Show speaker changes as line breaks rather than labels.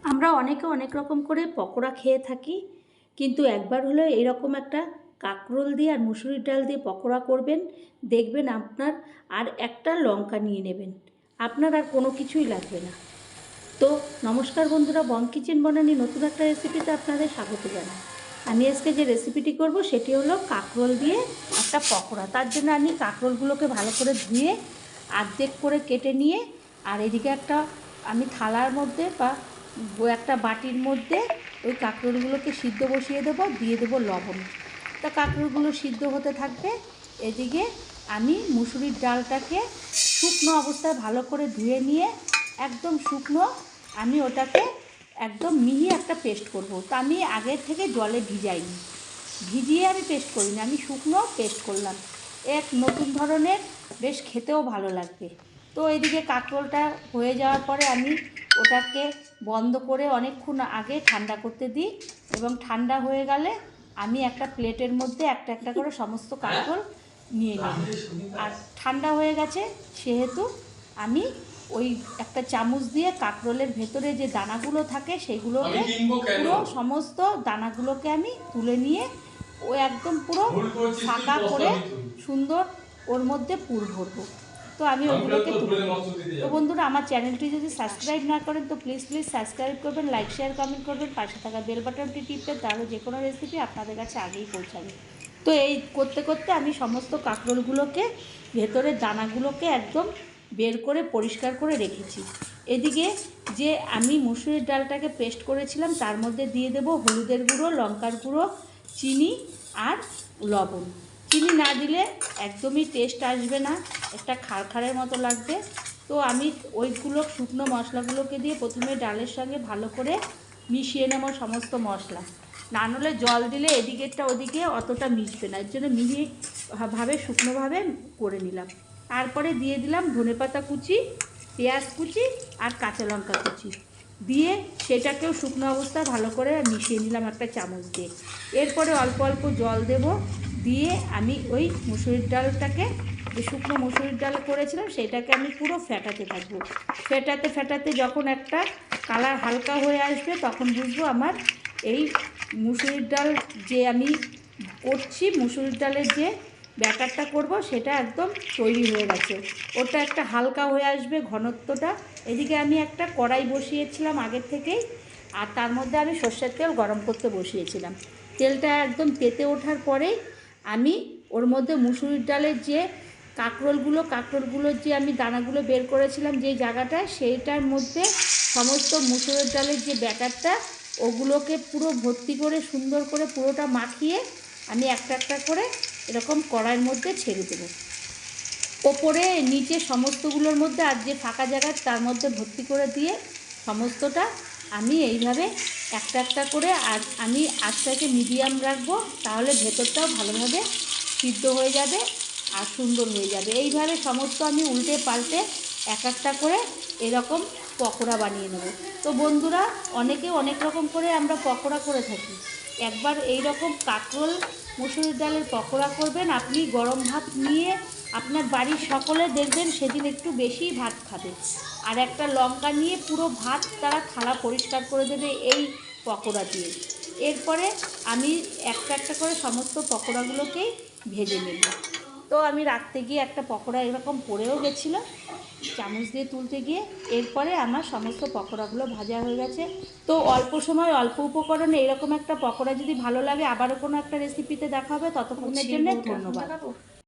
আমরা অনেকে অনেক রকম করে পকোড়া খেয়ে থাকি, কিন্তু একবার হলেও এরকম একটা কাঁকরোল দিয়ে আর মুসুরির ডাল দিয়ে পকোড়া করবেন, দেখবেন আপনার আর একটা লঙ্কা নিয়ে নেবেন, আপনার আর কোনো কিছুই লাগবে না। তো নমস্কার বন্ধুরা, বং কিচেন বনানি নতুন একটা রেসিপিতে আপনাদের স্বাগত জানাই। আমি আজকে যে রেসিপিটি করব সেটি হলো কাঁকরোল দিয়ে একটা পকোড়া। তার জন্য আমি কাঁকরোলগুলোকে ভালো করে ধুয়ে অর্ধেক করে কেটে নিয়ে, আর এদিকে একটা আমি থালার মধ্যে বা একটা বাটির মধ্যে ওই কাঁকরোলগুলোকে সিদ্ধ বসিয়ে দেবো, দিয়ে দেবো লবণ। তা কাঁকরোলগুলো সিদ্ধ হতে থাকবে। এদিকে আমি মুসুরির ডালটাকে শুকনো অবস্থায় ভালো করে ধুয়ে নিয়ে একদম শুকনো আমি ওটাকে একদম মিহি একটা পেস্ট করব। তা আমি আগের থেকে জলে ভিজাইনি, ভিজিয়ে আমি পেস্ট করিনি, আমি শুকনো পেস্ট করলাম। এক নতুন ধরনের, বেশ খেতেও ভালো লাগবে। তো এদিকে কাঁকরোলটা হয়ে যাওয়ার পরে আমি ওটাকে বন্ধ করে অনেকক্ষণ আগে ঠান্ডা করতে দিই, এবং ঠান্ডা হয়ে গেলে আমি একটা প্লেটের মধ্যে একটা একটা করে সমস্ত কাঁকরোল নিয়ে নিই। আর ঠান্ডা হয়ে গেছে সেহেতু আমি ওই একটা চামচ দিয়ে কাঁকরোলের ভেতরে যে দানাগুলো থাকে সেইগুলোকে পুরো সমস্ত দানাগুলোকে আমি তুলে নিয়ে ও একদম পুরো ফাঁকা করে সুন্দর ওর মধ্যে পুর ভরবো। তো আমি ওগুলোকে তুলে নেব। তো বন্ধুরা, আমার চ্যানেলটি যদি সাবস্ক্রাইব না করেন তো প্লিজ সাবস্ক্রাইব করবেন, লাইক শেয়ার কমেন্ট করবেন, পাশে থাকা বেল বাটনটি টিপবেন, তাহলে যে কোনো রেসিপি আপনাদের কাছে আগেই পৌঁছাবে। তো এই করতে করতে আমি সমস্ত কাঁকরোলগুলোকে ভেতরের দানাগুলোকে একদম বের করে পরিষ্কার করে রেখেছি। এদিকে যে আমি মুসুরির ডালটাকে পেস্ট করেছিলাম তার মধ্যে দিয়ে দেব হলুদের গুঁড়ো, লঙ্কার গুঁড়ো, চিনি আর লবণ। চিনি না দিলে একদমই টেস্ট আসবে না, একটা খাড়খাড়ের মতো লাগবে। তো আমি ওইগুলো শুকনো মশলাগুলোকে দিয়ে প্রথমে ডালের সঙ্গে ভালো করে মিশিয়ে নেব সমস্ত মশলা। না হলে জল দিলে এদিকেরটা ওদিকে অতটা মিশবে না, এর জন্য মিহিভাবে শুকনোভাবে করে নিলাম। তারপরে দিয়ে দিলাম ধনেপাতা কুচি, পেঁয়াজ কুচি আর কাঁচা লঙ্কা কুচি দিয়ে সেটাকেও শুকনো অবস্থায় ভালো করে মিশিয়ে নিলাম একটা চামচ দিয়ে। এরপরে অল্প অল্প জল দেব, দিয়ে আমি ওই মুসুরির ডালটাকে, যে শুকনো মুসুরির ডাল করেছিলাম সেটাকে আমি পুরো ফেটাতে থাকবো। ফেটাতে ফেটাতে যখন একটা কালার হালকা হয়ে আসবে তখন বুঝবো আমার এই মুসুরির ডাল যে আমি করছি, মুসুরির ডালের যে ব্যাটারটা করব সেটা একদম তৈরি হয়ে গেছে। ওটা একটা হালকা হয়ে আসবে ঘনত্বটা। এদিকে আমি একটা কড়াই বসিয়েছিলাম আগের থেকেই, আর তার মধ্যে আমি সর্ষের তেল গরম করতে বসিয়েছিলাম। তেলটা একদম তেতে ওঠার পরেই আমি ওর মধ্যে মুসুরির ডালের যে কাঁকরোলগুলোর যে আমি দানাগুলো বের করেছিলাম যে জায়গাটায়, সেইটার মধ্যে সমস্ত মুসুরির ডালের যে ব্যাটারটা ওগুলোকে পুরো ভর্তি করে সুন্দর করে পুরোটা মাখিয়ে আমি একটা একটা করে এরকম কড়াইয়ের মধ্যে ছেড়ে দেবো। ওপরে নিচে সমস্তগুলোর মধ্যে আর যে ফাঁকা জায়গা তার মধ্যে ভর্তি করে দিয়ে সমস্তটা আমি এইভাবে একটা একটা করে, আর আমি আঁচটাকে মিডিয়াম রাখবো, তাহলে ভেতরটাও ভালোভাবে সিদ্ধ হয়ে যাবে আর সুন্দর হয়ে যাবে। এইভাবে সমস্ত আমি উল্টে পাল্টে এক একটা করে এরকম পকোড়া বানিয়ে নেব। তো বন্ধুরা, অনেকে অনেক রকম করে আমরা পকোড়া করে থাকি। একবার এই রকম কাঁকরোল মুসুরির ডালের পকোড়া করবেন, আপনি গরম ভাত নিয়ে আপনার বাড়ির সকলে দেখবেন সেদিন একটু বেশি ভাত খাবে। আর একটা লঙ্কা নিয়ে পুরো ভাত তারা থালা পরিষ্কার করে দেবে এই পকোড়া দিয়ে। এরপরে আমি একটা একটা করে সমস্ত পকোড়াগুলোকেই ভেজে নেব। তো আমি রাখতে গিয়ে একটা পকোড়া এরকম পড়েও গেছিলো চামচ দিয়ে তুলতে গিয়ে। এরপরে আমার সমস্ত পকোড়াগুলো ভাজা হয়ে গেছে। তো অল্প সময় অল্প উপকরণে এরকম একটা পকোড়া যদি ভালো লাগে, আবারও কোনো একটা রেসিপিতে দেখা হবে। ততক্ষণের জন্য ধন্যবাদ।